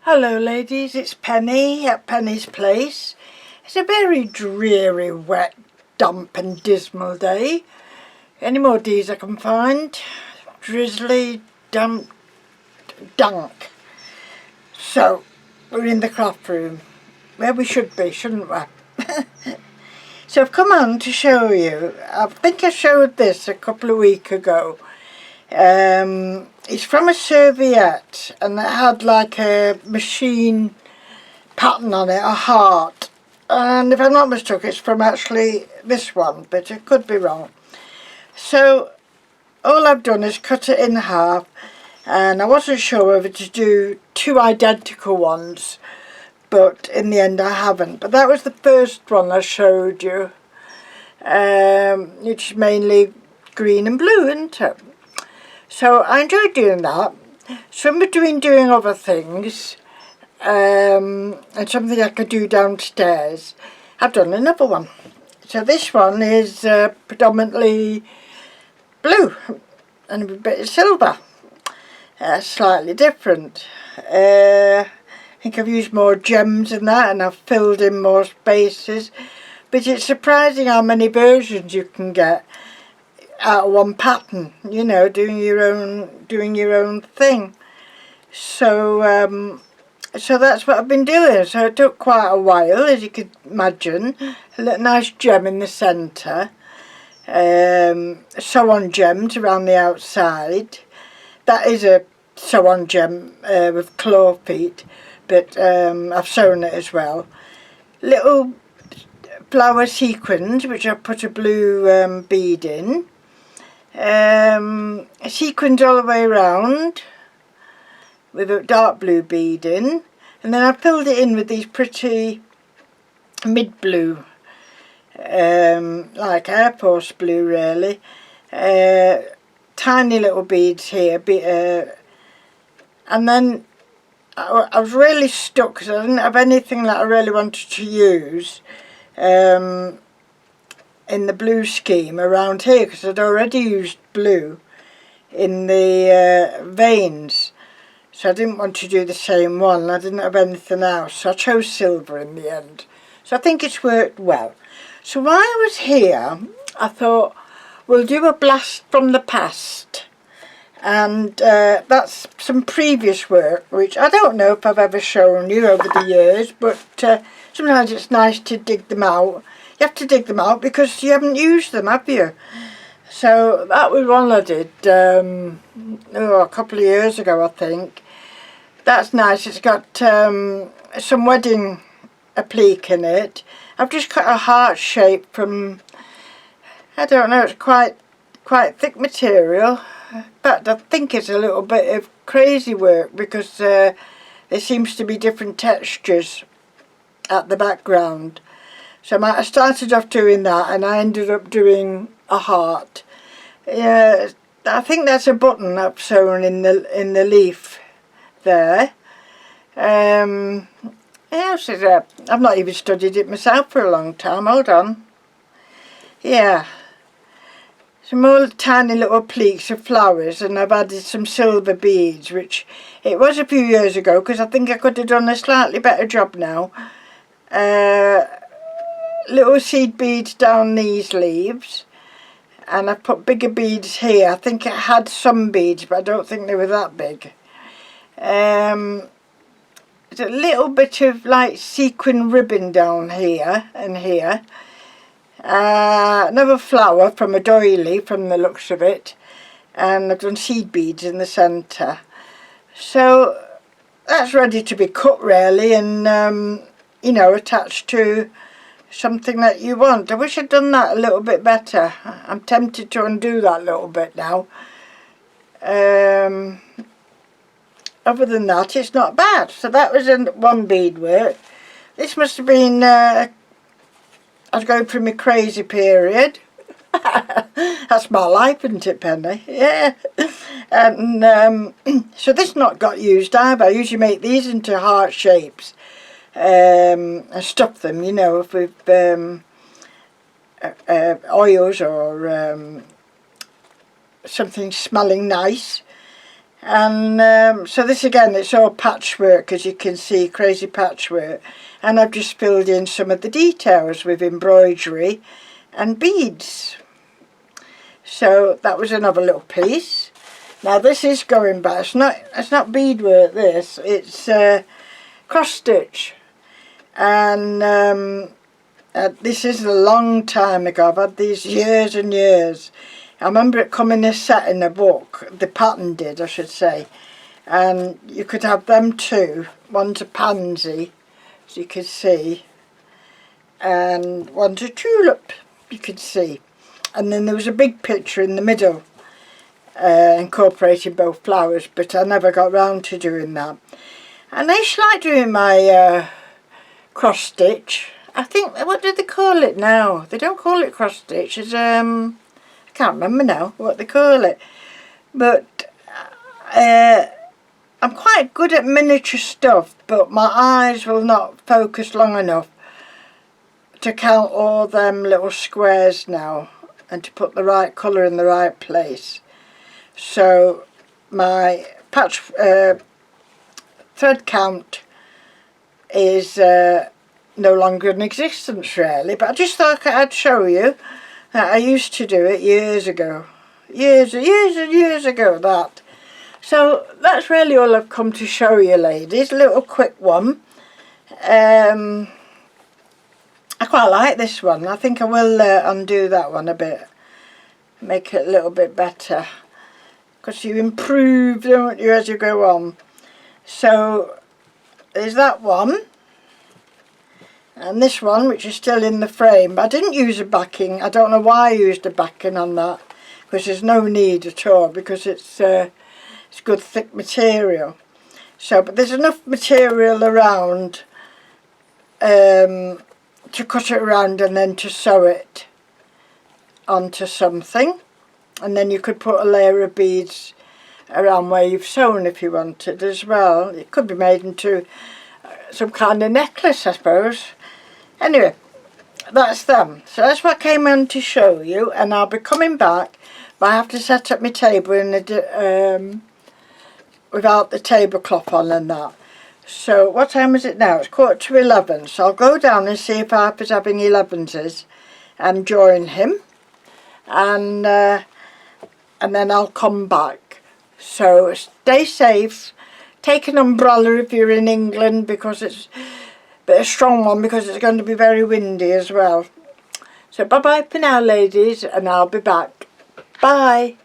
Hello ladies, it's Penny at Penny's Place. It's a very dreary, wet, damp and dismal day. Any more D's I can find. Drizzly, damp, dank. So, we're in the craft room, where we should be, shouldn't we? So I've come on to show you, I think I showed this a couple of weeks ago. It's from a serviette and it had like a machine pattern on it, a heart, and if I'm not mistaken it's from actually this one, but it could be wrong. So all I've done is cut it in half, and I wasn't sure whether to do two identical ones, but in the end I haven't. But that was the first one I showed you, which is mainly green and blue, isn't it? So I enjoyed doing that. So in between doing other things, and something I could do downstairs, I've done another one. So this one is predominantly blue and a bit of silver. Slightly different. I think I've used more gems in that, and I've filled in more spaces. But it's surprising how many versions you can get out of one pattern, you know, doing your own thing. So so that's what I've been doing. So it took quite a while, as you could imagine. A little nice gem in the centre, sew-on gems around the outside. That is a sew-on gem with claw feet, but I've sewn it as well. Little flower sequins, which I put a blue bead in. Sequins all the way around with a dark blue bead in, and then I filled it in with these pretty mid-blue, like Air Force blue really, tiny little beads here, and then I was really stuck because I didn't have anything that I really wanted to use in the blue scheme around here, because I'd already used blue in the veins, so I didn't want to do the same one. I didn't have anything else, so I chose silver in the end. So I think it's worked well. So while I was here, I thought we'll do a blast from the past, and that's some previous work which I don't know if I've ever shown you over the years, but sometimes it's nice to dig them out. You have to dig them out because you haven't used them, have you? So that was one I did a couple of years ago, I think. That's nice. It's got some wedding applique in it. I've just cut a heart shape from, I don't know, it's quite thick material. In fact, I think it's a little bit of crazy work because there seems to be different textures at the background. So I started off doing that, and I ended up doing a heart. Yeah, I think that's a button I've sewn in the leaf there. What else is there? I've not even studied it myself for a long time. Hold on. Yeah. Some more tiny little pleats of flowers, and I've added some silver beads, which it was a few years ago, because I think I could have done a slightly better job now. Little seed beads down these leaves, and I've put bigger beads here. I think it had some beads, but I don't think they were that big. There's a little bit of like sequin ribbon down here and here. Another flower from a doily from the looks of it, and I've done seed beads in the centre. So that's ready to be cut really, and you know, attached to something that you want. I wish I'd done that a little bit better. I'm tempted to undo that a little bit now. Other than that, it's not bad. So that was one beadwork. This must have been, I was going through my crazy period. That's my life, isn't it, Penny? Yeah. And so this not got used either. I usually make these into heart shapes. And stuff them, you know, with oils or something smelling nice. And so this again, it's all patchwork, as you can see, crazy patchwork, and I've just filled in some of the details with embroidery and beads. So that was another little piece. Now this is going back, it's not beadwork, it's cross stitch, and this is a long time ago. I've had these years and years. I remember it coming a set in a book, the pattern did, I should say, and you could have them two. One's a pansy, as you can see, and one's a tulip, you can see, and then there was a big picture in the middle incorporating both flowers, but I never got round to doing that. And I used to like doing my cross stitch. I think, what do they call it now? They don't call it cross stitch, it's I can't remember now what they call it, but I'm quite good at miniature stuff, but my eyes will not focus long enough to count all them little squares now and to put the right colour in the right place. So my patch thread count is no longer in existence really, but I just thought I'd show you. I used to do it years ago, years and years ago that. So that's really all I've come to show you, ladies, a little quick one. I quite like this one. I think I will undo that one a bit, make it a little bit better, because you improve, don't you, as you go on. So there's that one. And this one, which is still in the frame, but I didn't use a backing. I don't know why I used a backing on that, because there's no need at all, because it's good thick material. So, but there's enough material around to cut it around and then to sew it onto something, and then you could put a layer of beads around where you've sewn if you wanted as well. It could be made into some kind of necklace, I suppose. Anyway, that's them. So that's what I came on to show you, and I'll be coming back, but I have to set up my table in the, without the tablecloth on and that. So what time is it now? It's 11:15, so I'll go down and see if Harper's having 11s and join him, and then I'll come back. So stay safe, take an umbrella if you're in England, because it's but a strong one, because it's going to be very windy as well. So bye bye for now, ladies, and I'll be back. Bye.